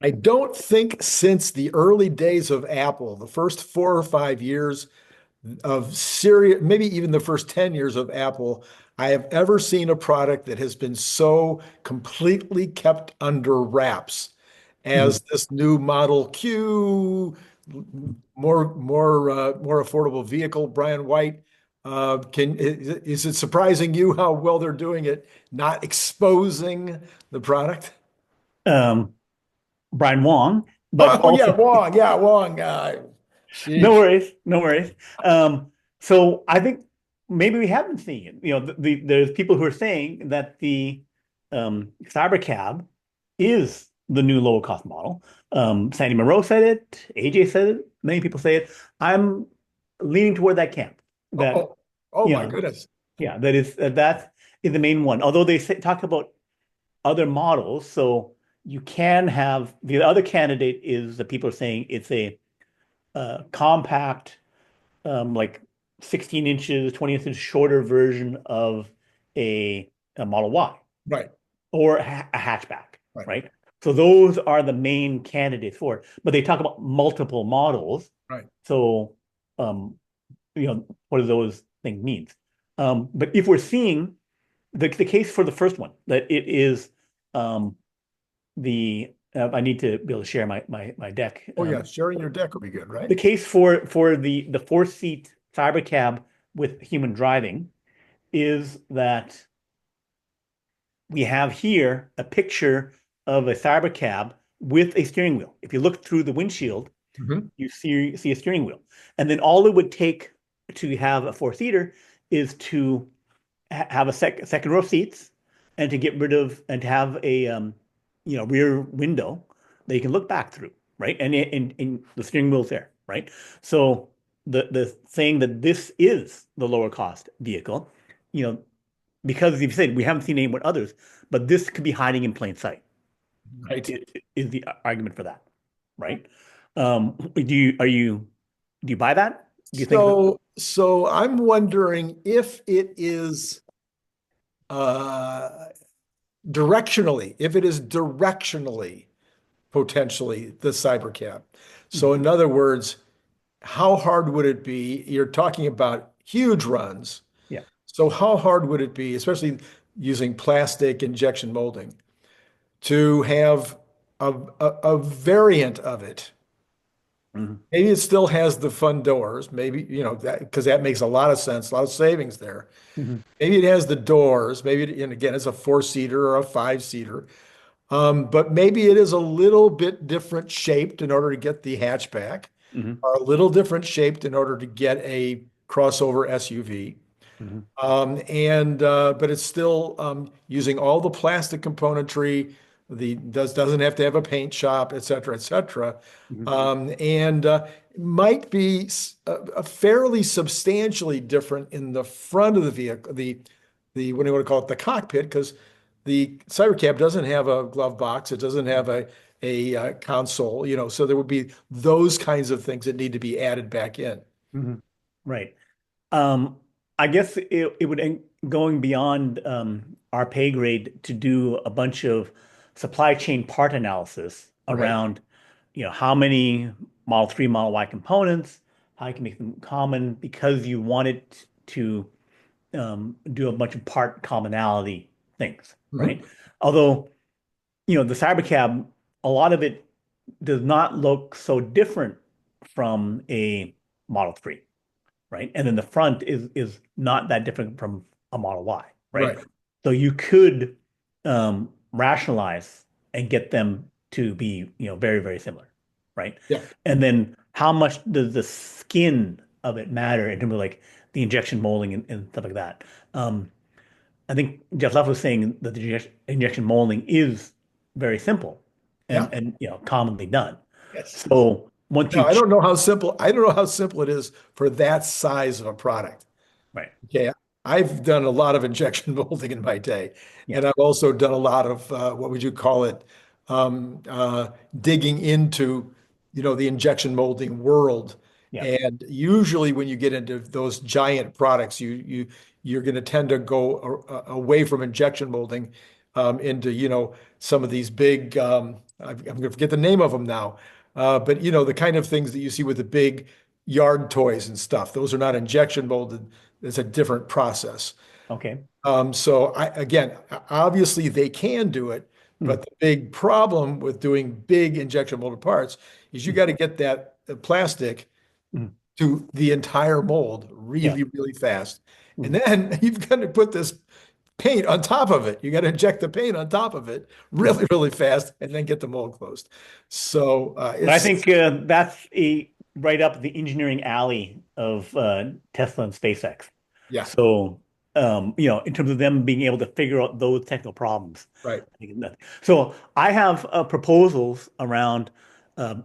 I don't think since the early days of Apple, the first 4 or 5 years of serious, maybe even the first 10 years of Apple, I have ever seen a product that has been so completely kept under wraps Mhm. as this new Model Q, more affordable vehicle. Brian White, is it surprising you how well they're doing it, not exposing the product? Um, Brian Wong, but Oh yeah, also Wong. Yeah, Wong. no Sheesh. worries, no worries. So I think maybe we have been seeing it. There's people who are saying that the Cybercab is the new lower cost model. Sandy Moreau said it, AJ said it, many people say it. I'm leaning toward that camp. That Oh, oh you my know, goodness. yeah, that is the main one. Although talk about other models, so you can have the other candidate is that people are saying it's a compact, like 16 inches, 20 inches shorter version of a Model Y Right, or a hatchback, right, right? So those are the main candidates for it. But they talk about multiple models. right. So, um, what do those things mean? But if we're seeing the case for the first one, that it is um, I need to be able to share my deck. Oh yeah, sharing your deck would be good, right? The case for the four-seat Cybercab with human driving is that we have here a picture of a Cybercab with a steering wheel. If you look through the windshield, Hmm. you see a steering wheel. And then all it would take to have a four-seater is to have a second row seats and to get rid of and to have a rear window that you can look back through, right? And the steering wheel's there, right? So the saying that this is the lower cost vehicle, you know, because you've said we haven't seen anyone others, but this could be hiding in plain sight Right. is the argument for that, right? Do you buy that? Do you think that? So I'm wondering if it is uh, if it is directionally potentially the cybercab. So Mhm. in other words, how hard would it be? You're talking about huge runs. Yeah. So how hard would it be, especially using plastic injection molding, to have a variant of it? Mhm. Maybe it still has the fun doors. Maybe, that because that makes a lot of sense, a lot of savings there. Mhm. Maybe it has the doors. Maybe, and again, it's a four-seater or a five-seater. But maybe it is a little bit different shaped in order to get the hatchback, Mhm. or a little different shaped in order to get a crossover SUV. Mhm. And but it's still using all the plastic componentry. The doesn't have to have a paint shop, et cetera, et cetera. Mhm. And might be a fairly substantially different in the front of the vehicle, the what do you want to call it, the cockpit, because the Cybercab doesn't have a glove box, it doesn't have a console, so there would be those kinds of things that need to be added back in. Mhm. Right. Um, I guess it would going beyond our pay grade to do a bunch of supply chain part analysis Right. around, how many Model 3, Model Y components, how you can make them common because you wanted to do a bunch of part commonality things, Mhm. right? Although, the Cybercab, a lot of it does not look so different from a Model 3, right? And then the front is not that different from a Model Y, right? Right. So you could rationalize and get them to be, very, very similar, right? Yeah. And then how much does the skin of it matter in terms of like the injection molding and stuff like that? I think Jeff Leff was saying that the injection molding is very simple Yeah. and commonly done. Yes. So once No, you ch I don't know how simple it is for that size of a product. right, Okay. I've done a lot of injection molding in my day, yeah, and I've also done a lot of what would you call it? Digging into, the injection molding world. yeah, And usually when you get into those giant products, you're going to tend to go away from injection molding into, some of these big, I'm going to forget the name of them now, but the kind of things that you see with the big yard toys and stuff. Those are not injection molded. It's a different process. Okay. So again, obviously they can do it, Mm, but the big problem with doing big injection molded parts is you mm, got to get that plastic mm. to the entire mold Yeah. really, really fast. And Mm, then you've got to put this paint on top of it. You got to inject the paint on top of it mm. really, really fast and then get the mold closed. So But I it's, think that's a right up the engineering alley of Tesla and SpaceX. yeah, So, in terms of them being able to figure out those technical problems, right. I think so. I have proposals around um,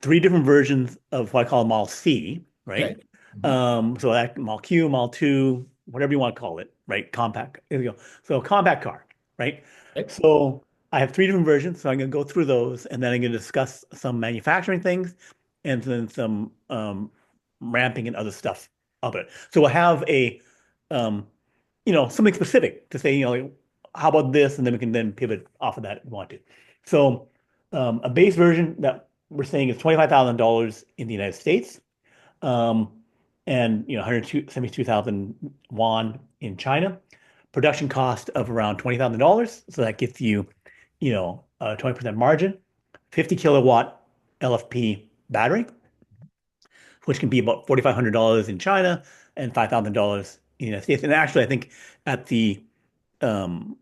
three different versions of what I call Model C, right? Okay. Mhm. So that Model Q, Model 2, whatever you want to call it, right? Compact. There you go. So compact car, right? Okay. So I have three different versions. So I'm going to go through those and then I'm going to discuss some manufacturing things and then some ramping and other stuff of it. So we'll have um, something specific to say, like, how about this? And then we can then pivot off of that if we want to. So a base version that we're saying is $25,000 in the United States, um, and 172,000 won in China. Production cost of around $20,000, so that gets you, a 20% margin. 50 kilowatt LFP battery, which can be about $4,500 in China and $5,000 in the United States. And actually, I think at the um,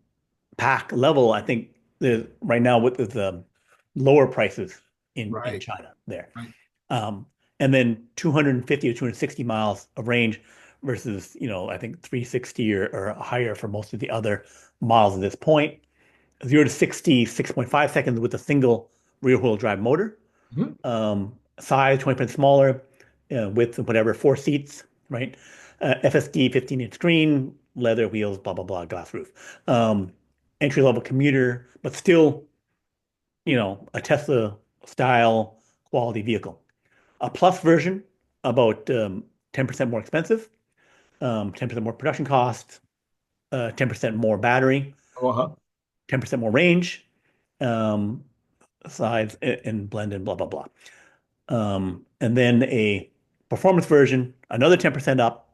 pack level, I think right now with the lower prices in Right. China there. Right. Um, and then 250 to 260 miles of range versus, I think 360 or higher for most of the other models at this point. 0 to 60, 6.5 seconds with a single rear wheel drive motor. Mhm. Size 20% smaller, width of whatever, four seats, right? FSD 15-inch screen, leather wheels, blah, blah, blah, glass roof. Entry level commuter, but still, a Tesla style quality vehicle. A plus version, about 10% more expensive, 10% more production cost, 10% more battery, Uh-huh. 10% more range, um, size and blend and blah, blah, blah. And then a performance version, another 10% up,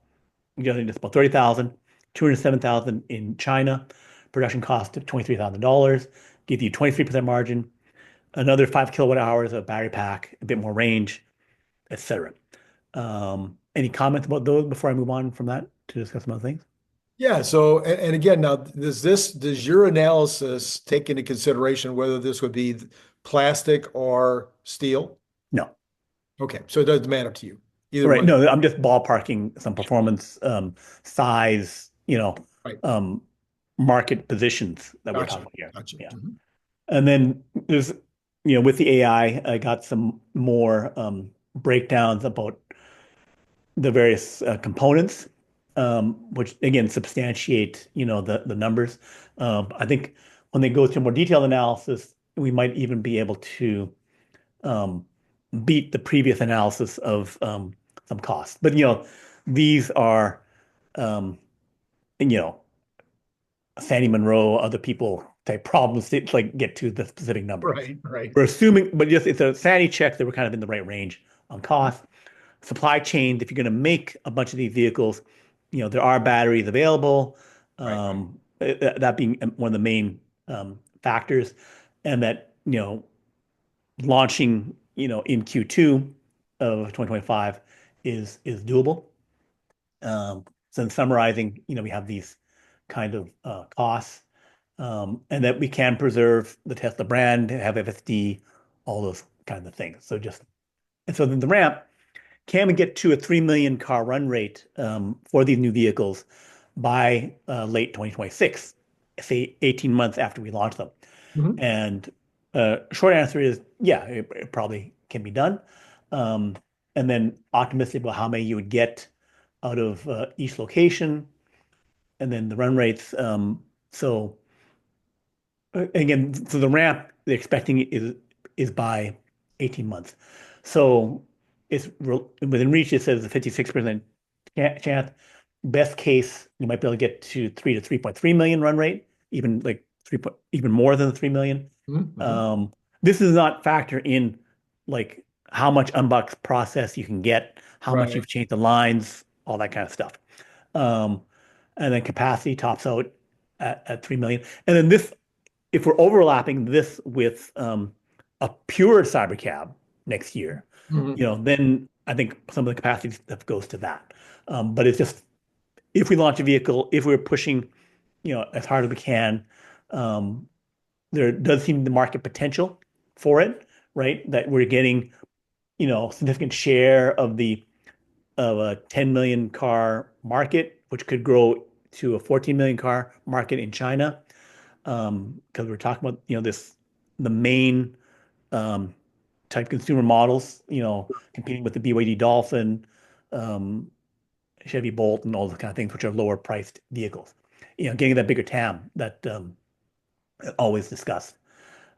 just about 30,000, 207,000 in China, production cost of $23,000, give you 23% margin, another 5 kilowatt hours of battery pack, a bit more range, etc. Any comments about those before I move on from that to discuss some other things? Yeah. So, and again, now, does your analysis take into consideration whether this would be plastic or steel? No. Okay. So it doesn't matter to you either Right. one. No, I'm just ballparking some performance, size, Right. um, market positions that we're talking Gotcha. about here. Gotcha. Yeah. Mhm. And then there's, with the AI, I got some more breakdowns about the various components, which again substantiate, the numbers. I think when they go to more detailed analysis, we might even be able to um, beat the previous analysis of some costs. But these are um, you know Sandy Monroe, other people type problems to like get to the specific number. Right. Right. We're assuming, but just it's a sanity check that we're kind of in the right range on cost. Supply chain, if you're going to make a bunch of these vehicles, there are batteries available. Right. That being one of the main factors, and that launching in Q2 of 2025 is doable. So in summarizing, we have these kind of costs, and that we can preserve the Tesla brand, have FSD, all those kinds of things. And so then the ramp, can we get to a 3 million car run rate for these new vehicles by late 2026, say 18 months after we launch them? Mhm. And short answer is, yeah, it probably can be done. Um, and then optimistic about how many you would get out of each location, and then the run rates. So again, so the ramp they're expecting is by 18 months. So within reach. It says a 56% chance. Best case, you might be able to get to 3 to 3.3 million run rate, even like even more than the 3 million. Mm-hmm. Um, this does not factor in like how much unbox process you can get, how much Right. you've changed the lines, all that kind of stuff. Um, and then capacity tops out at 3 million. And then this, if we're overlapping this with a pure Cybercab next year, Mhm. then I think some of the capacity stuff goes to that. But it's just if we launch a vehicle, if we're pushing, as hard as we can, um, there does seem the market potential for it, right? That we're getting, significant share of a 10 million car market, which could grow to a 14 million car market in China. Because we're talking about, the main um, type consumer models, competing with the BYD Dolphin, um, Chevy Bolt, and all those kind of things, which are lower priced vehicles. Getting that bigger TAM that always discussed.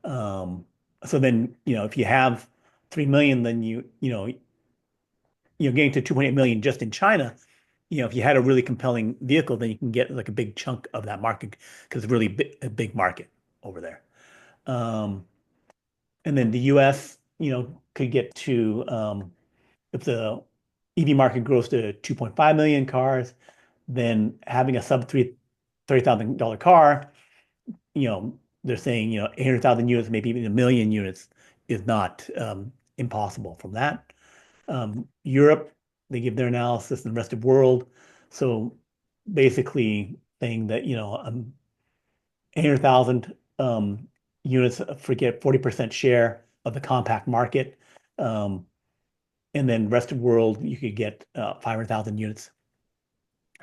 Um, so then, if you have 3 million, then getting to 2.8 million just in China, if you had a really compelling vehicle, then you can get like a big chunk of that market because it's really a big market over there. Um, and then the US, could get to, if the EV market grows to 2.5 million cars, then having a sub $30,000 car, they're saying, 800,000 units, maybe even a million units is not impossible from that. Europe, they give their analysis in the rest of the world. So basically saying that, 800,000 units forget 40% share of the compact market. Um, and then rest of world, you could get 500,000 units.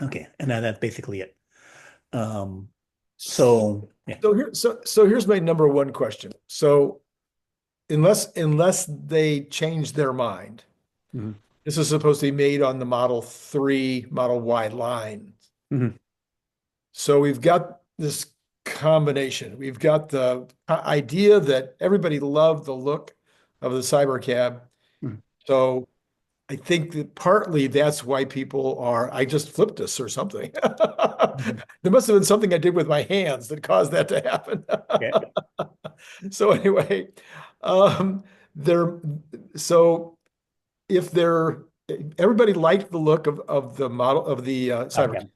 Okay. And that's basically it. Um, so yeah. So here's my number one question. So unless they change their mind, Mhm. this is supposed to be made on the Model 3, Model Y line. Mhm. So we've got this combination. We've got the idea that everybody loved the look of the Cybercab. Mhm. So I think that partly that's why people are, I just flipped this or something. Mhm. There must have been something I did with my hands that caused that to happen. Okay. So anyway, um, they're so if they're everybody liked the look of the model of the Cybercab. Okay.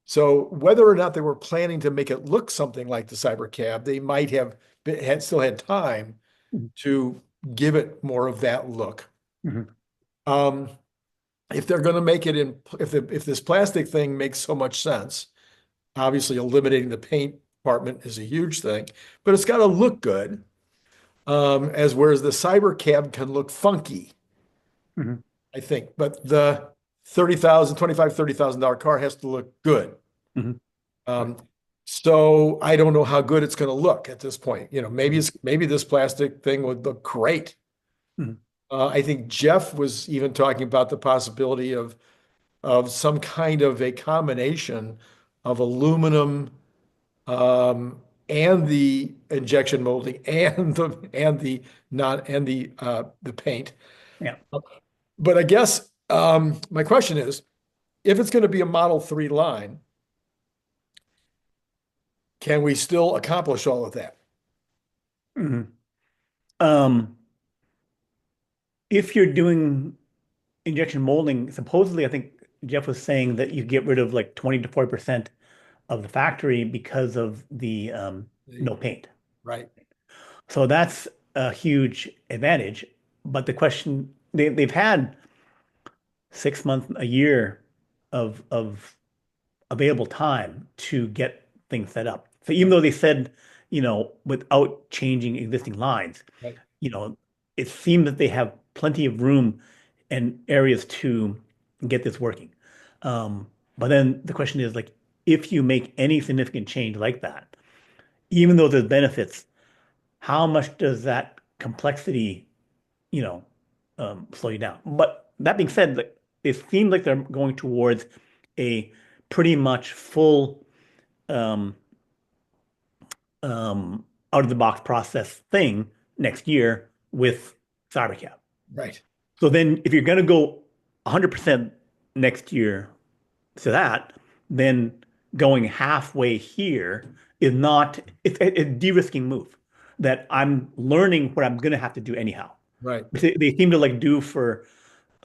So whether or not they were planning to make it look something like the Cybercab, they might have had still had time Mhm. to give it more of that look. Mhm. Um, if they're going to make it in, if this plastic thing makes so much sense, obviously eliminating the paint department is a huge thing, but it's got to look good. As whereas the Cybercab can look funky, Mhm. I think, but the 30,000, 25, $30,000 car has to look good. Mhm. Right. Um, so I don't know how good it's going to look at this point. Mhm. Maybe this plastic thing would look great. Mhm. I think Jeff was even talking about the possibility of some kind of a combination of aluminum and the injection molding and the not and the paint. Yeah. But I guess my question is, if it's going to be a Model 3 line, can we still accomplish all of that? Mhm. Um, if you're doing injection molding, supposedly, I think Jeff was saying that you get rid of like 20 to 40% of the factory because of the no paint. Right, So that's a huge advantage. But the question they've had 6 months, a year of available time to get things set up. So even right, though they said, without changing existing lines, right, you know, it seemed that they have plenty of room and areas to get this working. But then the question is like, if you make any significant change like that, even though there's benefits, how much does that complexity, you know, slow you down? But that being said, like, it seems like they're going towards a pretty much full um, out of the box process thing next year with Cybercab. right. So then if you're going to go 100% next year to that, then going halfway here is not, it's a de-risking move that I'm learning what I'm going to have to do anyhow. Right. They seem to like do for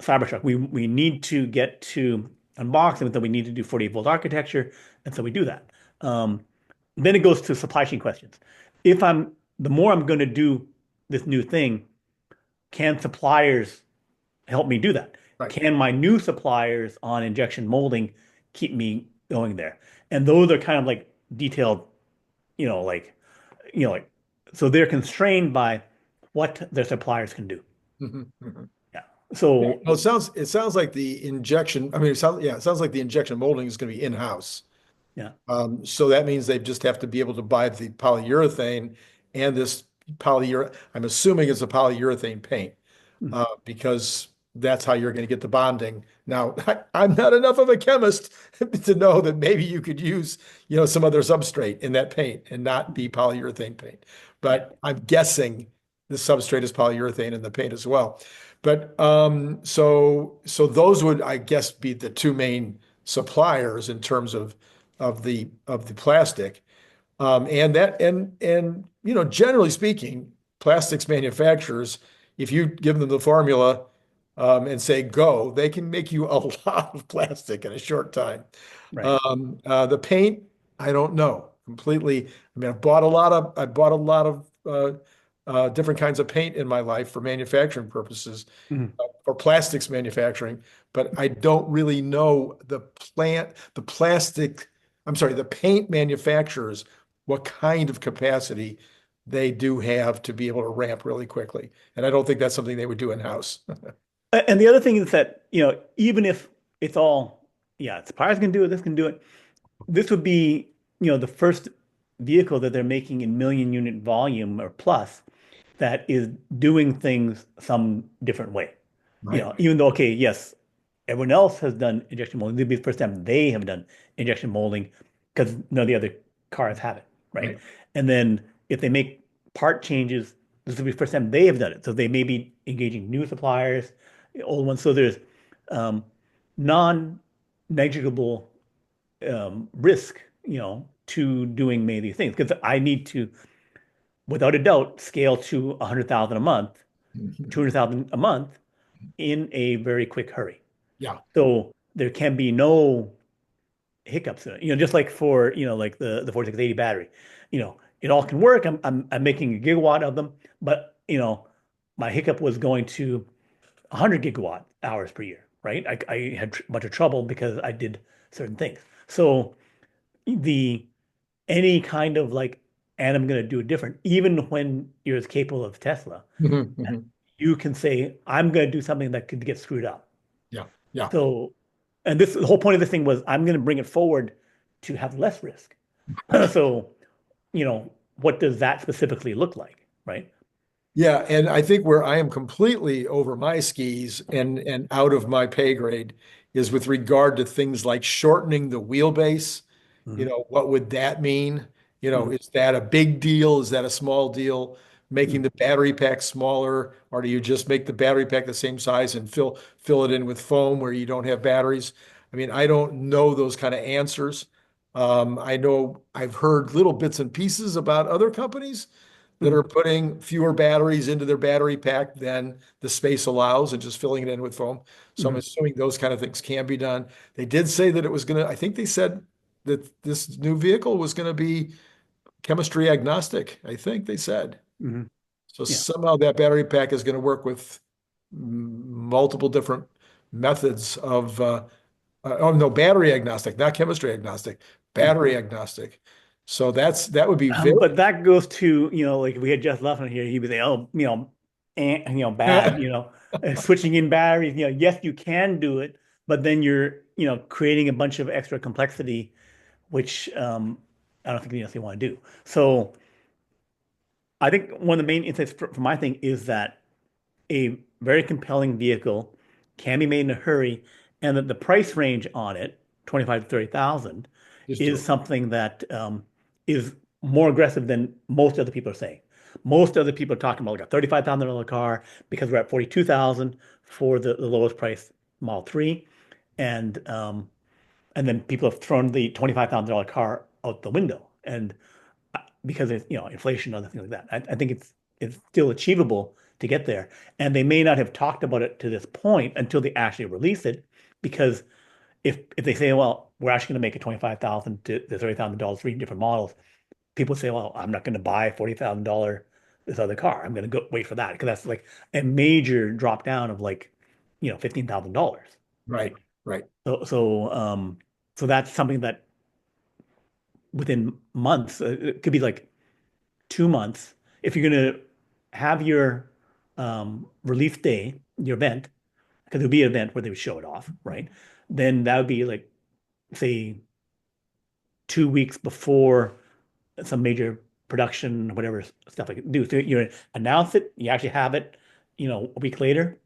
Cybertruck. We need to get to unboxing, but then we need to do 48 volt architecture, and so we do that. Um, then it goes to supply chain questions. If I'm the more I'm going to do this new thing, can suppliers help me do that? Right. Can my new suppliers on injection molding keep me going there? And those are kind of like detailed, you know, like, like, so they're constrained by what their suppliers can do. Mhm, mhm. Yeah. Yeah. So, Well, it sounds like the injection, I mean, it sounds like the injection molding is going to be in-house. yeah. So that means they just have to be able to buy the polyurethane and this I'm assuming it's a polyurethane paint, Mhm. because that's how you're going to get the bonding. Now, I'm not enough of a chemist to know that maybe you could use, some other substrate in that paint and not be polyurethane paint. Yeah. But I'm guessing the substrate is polyurethane in the paint as well. But so those would, I guess, be the two main suppliers in terms of the plastic. And generally speaking, plastics manufacturers, if you give them the formula, and say go, they can make you a lot of plastic in a short time. Right. The paint, I don't know completely. I mean, I bought a lot of different kinds of paint in my life for manufacturing purposes, Mhm. for plastics manufacturing, but I don't really know the plastic, I'm sorry, the paint manufacturers, what kind of capacity they do have to be able to ramp really quickly. And I don't think that's something they would do in-house. And the other thing is that, even if it's all, yeah, suppliers can do it, this can do it. This would be, the first vehicle that they're making in million unit volume or plus that is doing things some different way. Right, Even though, okay, yes, everyone else has done injection molding. This would be the first time they have done injection molding because none of the other cars have it, right? right. And then if they make part changes, this will be the first time they have done it. So they may be engaging new suppliers, old ones. So there's um, non-negligible risk, to doing many of these things because I need to, without a doubt, scale to 100,000 a month, 200,000 a month in a very quick hurry. Yeah. So there can be no hiccups in it. Just like for, like the 4680 battery, it all can work. I'm making a gigawatt of them, but my hiccup was going to 100 gigawatt hours per year, right? I had a bunch of trouble because I did certain things. So the any kind of like, and I'm going to do it different, even when you're as capable of Tesla, Mhm, mhm. you can say, I'm going to do something that could get screwed up. Yeah. Yeah. So, and the whole point of this thing was I'm going to bring it forward to have less risk. So, what does that specifically look like, right? Yeah, and I think where I am completely over my skis and out of my pay grade is with regard to things like shortening the wheelbase. Hmm. What would that mean? Hmm. Is that a big deal? Is that a small deal? Making Hmm. the battery pack smaller, or do you just make the battery pack the same size and fill it in with foam where you don't have batteries? I mean, I don't know those kind of answers. I know I've heard little bits and pieces about other companies that are Hmm. putting fewer batteries into their battery pack than the space allows and just filling it in with foam. So I'm Hmm. assuming those kind of things can be done. They did say that it was going to, I think they said that this new vehicle was going to be chemistry agnostic. I think they said. Hmm. So Yeah. somehow that battery pack is going to work with multiple different methods oh no, battery agnostic, not chemistry agnostic, Hmm. battery agnostic. So that would be very, But that goes to, like we had just left on here, he would say, oh, bad, switching in batteries, yes, you can do it, but then you're, creating a bunch of extra complexity, which I don't think they want to do. So I think one of the main insights for my thing is that a very compelling vehicle can be made in a hurry, and that the price range on it, 25 to 30,000, just do is it. something that is more aggressive than most other people are saying. Most other people are talking about like a $35,000 car because we're at 42,000 for the lowest price Model 3, and then people have thrown the $25,000 car out the window. And because it's, inflation and other things like that. I think it's still achievable to get there. And they may not have talked about it to this point until they actually release it, because if they say, well, we're actually going to make it 25,000 to $30,000 for different models, people say, well, I'm not going to buy $40,000 this other car. I'm going to go wait for that because that's like a major drop down of like, $15,000. Right, Right. right. So that's something that within months, it could be like 2 months. If you're going to have your release day, your event, because it would be an event where they would show it off, right? Then that would be like, say, 2 weeks before some major production, whatever stuff like do. So you announce it, you actually have it, a week later,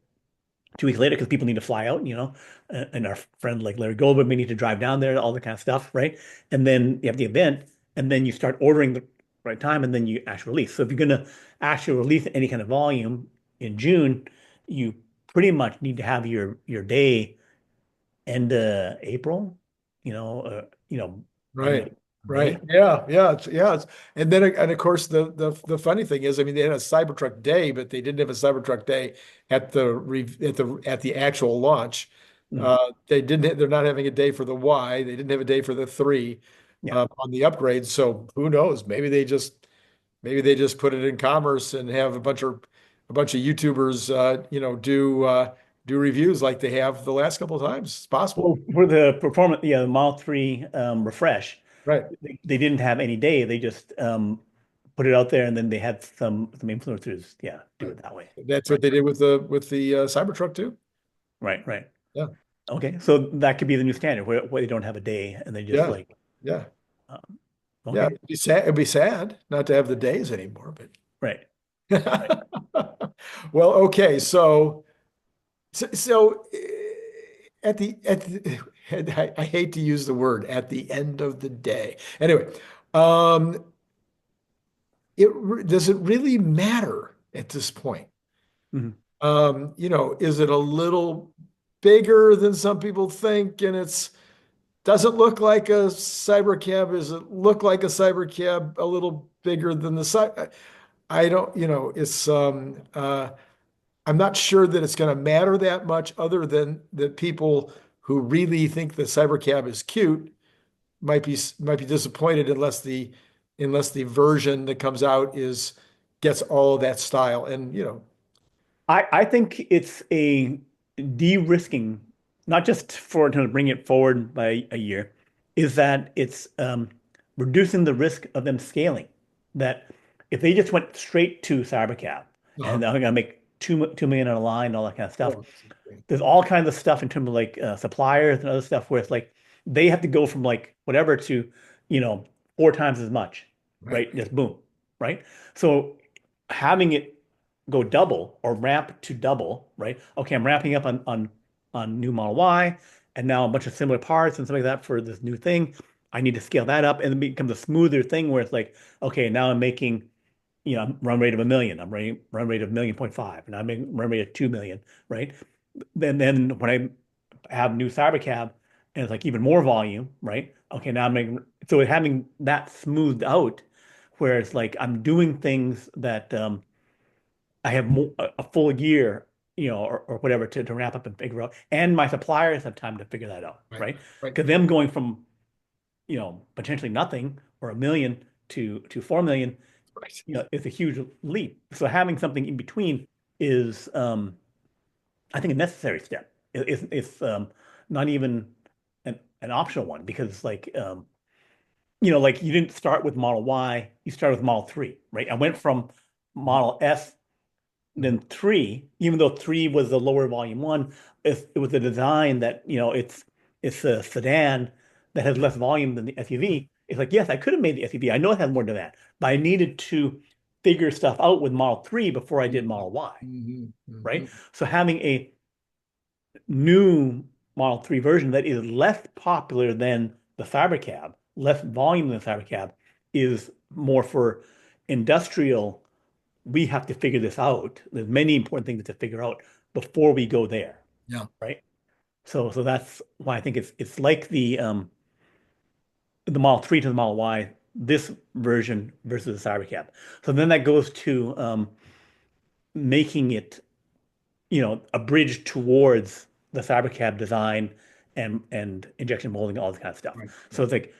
2 weeks later, because people need to fly out, and our friend like Larry Goldberg may need to drive down there, all that kind of stuff, right? And then you have the event, and then you start ordering the right time, and then you actually release. So if you're going to actually release any kind of volume in June, you pretty much need to have your day end April, end Right. of Right. May. It's, and then, and of course, the funny thing is, I mean, they had a Cybertruck day, but they didn't have a Cybertruck day at the actual launch. Mhm. They're not having a day for the Y. They didn't have a day for the 3 Yeah. on the upgrade. So who knows? Maybe they just put it in commerce and have a bunch of YouTubers, do reviews like they have the last couple of times. It's possible. Well, for the performance, yeah, the Model 3 refresh, Right. they didn't have any day. They just put it out there, and then they had some influencers, yeah, do Right. it that way. That's what Right, they did with the Cybertruck too. right, right. Yeah. Okay, so that could be the new standard where they don't have a day, and they just Yeah. like, Yeah. Yeah. okay, It'd be sad not to have the days anymore, right, right. but well, okay. So, I hate to use the word at the end of the day. Anyway, um, does it really matter at this point? Mhm. Is it a little bigger than some people think, and it's doesn't look like a cybercab? Does it look like a cybercab a little bigger than the cy? I don't, I'm not sure that it's going to matter that much, other than that people who really think the cybercab is cute might be disappointed unless the version that comes out is gets all of that style. And I think it's a de-risking, not just for to bring it forward by a year, is that it's reducing the risk of them scaling. That if they just went straight to Cybercab uh-huh. and they're going to make 2 million on a line and all that kind of stuff, Oh, there's all kinds of stuff in terms of like suppliers and other stuff where it's like they have to go from like whatever to, you know, 4 times as much, right, right? Just boom, right? So having it go double or ramp to double, right? Okay, I'm ramping up on new Model Y and now a bunch of similar parts and stuff like that for this new thing. I need to scale that up, and it becomes a smoother thing where it's like, okay, now I'm making, run rate of 1 million. I'm run rate of 1.5 million, and I'm making run rate of 2 million, right? Then when I have new Cybercab and it's like even more volume, right? Okay, now I'm making, so having that smoothed out where it's like I'm doing things that I have more, a full year, or whatever to ramp up and figure out, and my suppliers have time to figure that out, right, right? right, Because them going from, potentially nothing or 1 million to 4 million, right. is a huge leap. So having something in between is, I think, a necessary step. It's not even an optional one, because like, like you didn't start with Model Y, you started with Model 3, right? I went from Model S, Mhm. then 3, even though 3 was the lower volume one, it was a design that, it's a sedan that has less volume than the SUV. It's like, yes, I could have made the SUV. I know it has more than that, but I needed to figure stuff out with Model 3 before I did Mhm. Model Y, Mhm. right? Mhm. So having a new Model 3 version that is less popular than the Cybercab, less volume than the Cybercab, is more for industrial. We have to figure this out. There's many important things to figure out before we go there, Yeah. right? So that's why I think it's like the Model 3 to the Model Y. this version versus the Cybercab. So then that goes to making it, a bridge towards the Cybercab design and injection molding, all this kind of stuff. Right. So it's like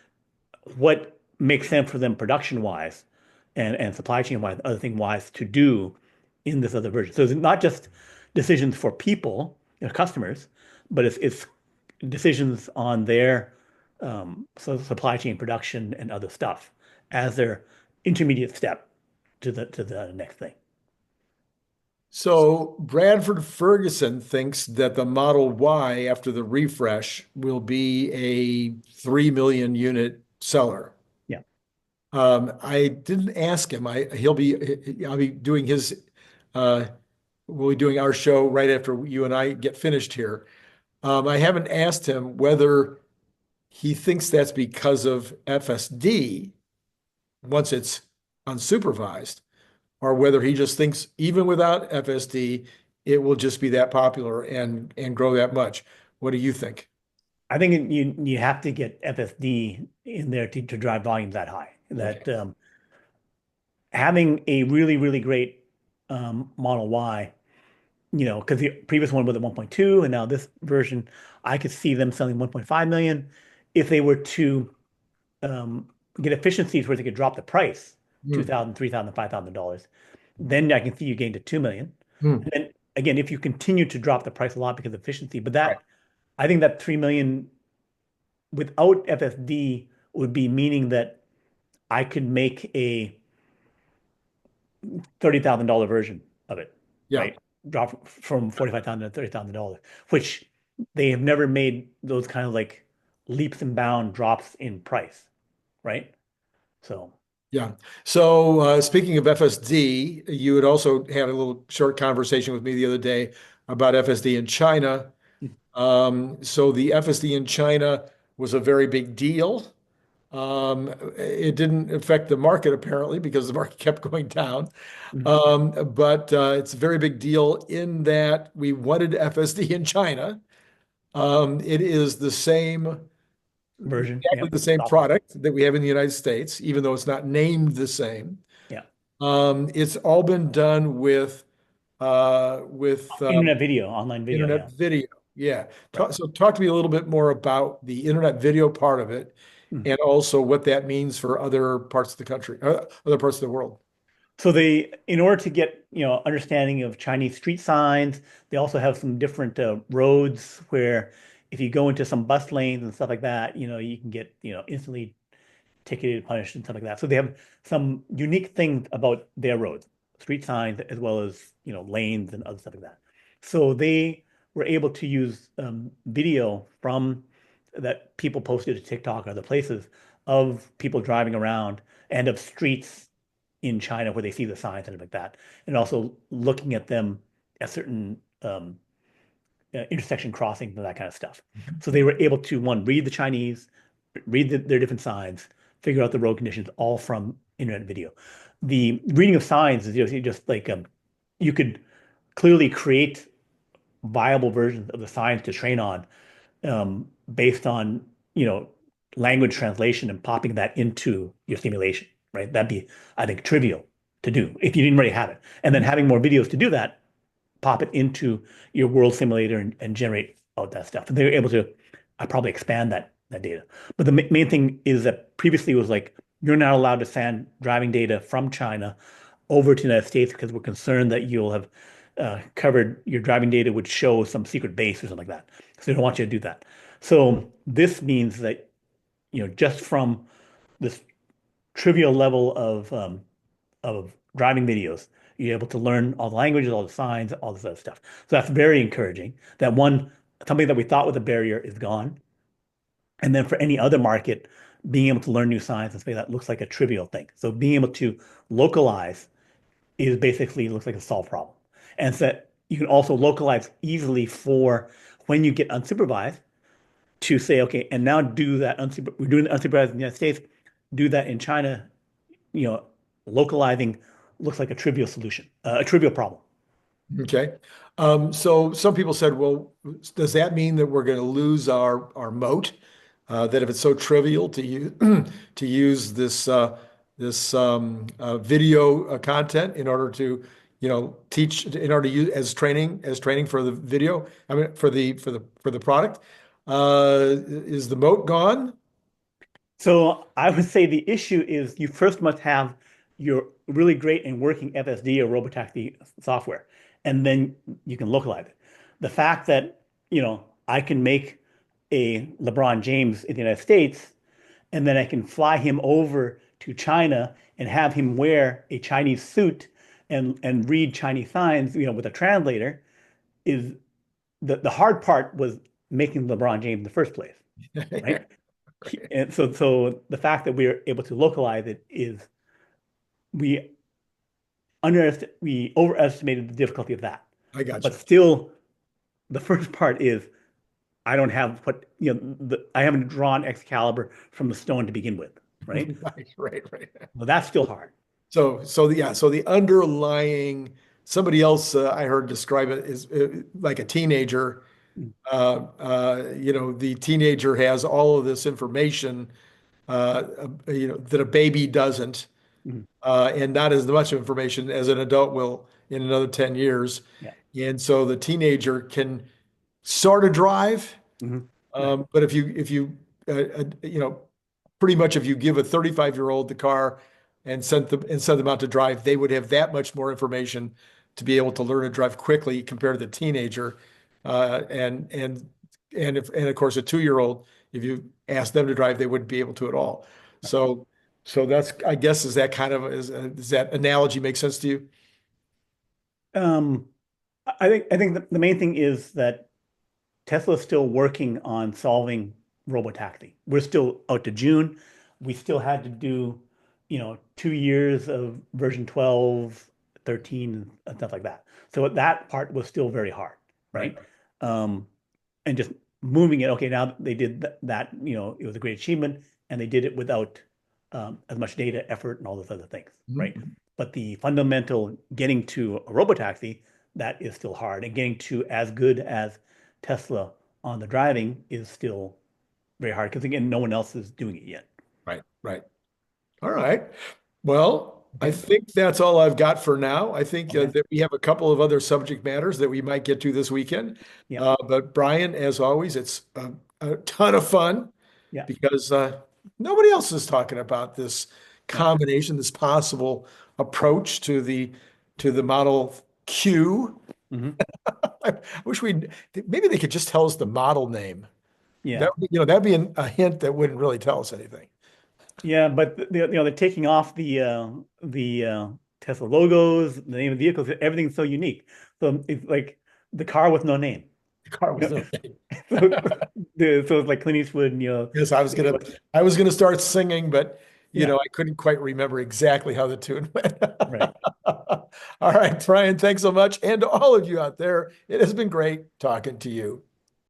what makes sense for them production wise and supply chain wise, other thing wise to do in this other version. So it's not just decisions for people, customers, but it's decisions on their supply chain production and other stuff as their intermediate step to the next thing. So Bradford Ferguson thinks that the Model Y after the refresh will be a 3 million unit seller. Yeah. I didn't ask him. I'll be doing uh, we'll be doing our show right after you and I get finished here. I haven't asked him whether he thinks that's because of FSD once it's unsupervised, or whether he just thinks even without FSD, it will just be that popular and grow that much. What do you think? I think you have to get FSD in there to drive volumes that high. Okay. That having a really, really great Model Y, because the previous one was at 1.2 and now this version, I could see them selling 1.5 million if they were to get efficiencies where they could drop the price Hmm. 2,000, 3,000, $5,000. Then I can see you gain to 2 million. Hmm. And then again, if you continue to drop the price a lot because of efficiency, but Right. I think that 3 million without FSD would be meaning that I could make a $30,000 version of it, Yeah. right? Drop from 45,000 to $30,000, which they have never made those kind of like leaps and bound drops in price, right? So, Yeah. So speaking of FSD, you had also had a little short conversation with me the other day about FSD in China. So the FSD in China was a very big deal. It didn't affect the market apparently because the market kept going down. But it's a very big deal in that we wanted FSD in China. It is the same, version, exactly yep, the same software, product that we have in the United States, even though it's not named the same. yeah. It's all been done with Internet video, online video, internet yeah, video. Yeah. right. So talk to me a little bit more about the internet video part of it, Mm. and also what that means for other parts of the country, other parts of the world. So they, in order to get, understanding of Chinese street signs, they also have some different roads where if you go into some bus lanes and stuff like that, you can get, instantly ticketed, punished, and stuff like that. So they have some unique things about their roads, street signs, as well as lanes and other stuff like that. So they were able to use video from that people posted to TikTok or other places of people driving around and of streets in China where they see the signs and stuff like that, and also looking at them at certain intersection crossings and that kind of stuff. So they were able to one read the Chinese, read their different signs, figure out the road conditions, all from internet video. The reading of signs is just like you could clearly create viable versions of the signs to train on based on language translation and popping that into your simulation, right? That'd be, I think, trivial to do if you didn't already have it. And then having more videos to do that, pop it into your world simulator and generate all that stuff. And they were able to probably expand that data. But the main thing is that previously it was like you're not allowed to send driving data from China over to the United States because we're concerned that you'll have covered your driving data would show some secret base or something like that. So they don't want you to do that. So this means that just from this trivial level of driving videos, you're able to learn all the languages, all the signs, all this other stuff. So that's very encouraging. That one something that we thought was a barrier is gone. And then for any other market, being able to learn new signs and something that looks like a trivial thing. So being able to localize is basically looks like a solved problem. And so you can also localize easily for when you get unsupervised to say, okay, and now do that we're doing the unsupervised in the United States, do that in China, you know, localizing looks like a trivial solution, a trivial problem. Okay. So some people said, well, does that mean that we're going to lose our moat that if it's so trivial to use to use this video content in order to, teach in order to use as training for the video, I mean for the product, is the moat gone? So I would say the issue is you first must have your really great and working FSD or robotaxi software, and then you can localize it. The fact that, I can make a LeBron James in the United States, and then I can fly him over to China and have him wear a Chinese suit and read Chinese signs, with a translator, is the hard part was making LeBron James in the first place, right? And so the fact that we are able to localize it is we we overestimated the difficulty of that. I got But you. still, the first part is I don't have I haven't drawn Excalibur from the stone to begin with, right? Right, right, right. Well, that's still hard. So the underlying, somebody else I heard describe it is like a teenager. The teenager has all of this information, that a baby doesn't, Mhm. and not as much information as an adult will in another 10 years. Yeah. And so the teenager can sort of drive, Right. but pretty much if you give a 35-year-old the car and send them out to drive, they would have that much more information to be able to learn to drive quickly compared to the teenager. And of course a 2-year-old, if you ask them to drive, they wouldn't be able to at all. So that's, I guess, is that kind of does that analogy make sense to you? Um, I think the main thing is that Tesla's still working on solving robotaxi. We're still out to June. We still had to do, 2 years of version 12, 13, and stuff like that. So that part was still very hard, Right. right? Um, and just moving it. Okay, now they did that, it was a great achievement, and they did it without as much data, effort, and all those other things, right? Mhm. But the fundamental getting to a robotaxi, that is still hard, and getting to as good as Tesla on the driving is still very hard because again, no one else is doing it yet. Right, right. All right. Well, I Okay. think that's all I've got for now. I think Okay. that we have a couple of other subject matters that we might get to this weekend. Yeah. But Brian, as always, it's a ton of fun Yeah. because nobody else is talking about this Yeah. combination, this possible approach to the Model Q. Hmm. I wish maybe they could just tell us the model name. Yeah. That'd be a hint that wouldn't really tell us anything. Yeah. But they're taking off the Tesla logos, the name of the vehicles, everything's so unique. So it's like the car with no name. The car You was know? no name. So it's like Clint Eastwood, and Yes, I was gonna start singing, but yeah, I couldn't quite remember exactly how the tune went. right. All right, Brian, thanks so much. And to all of you out there, it has been great talking to you.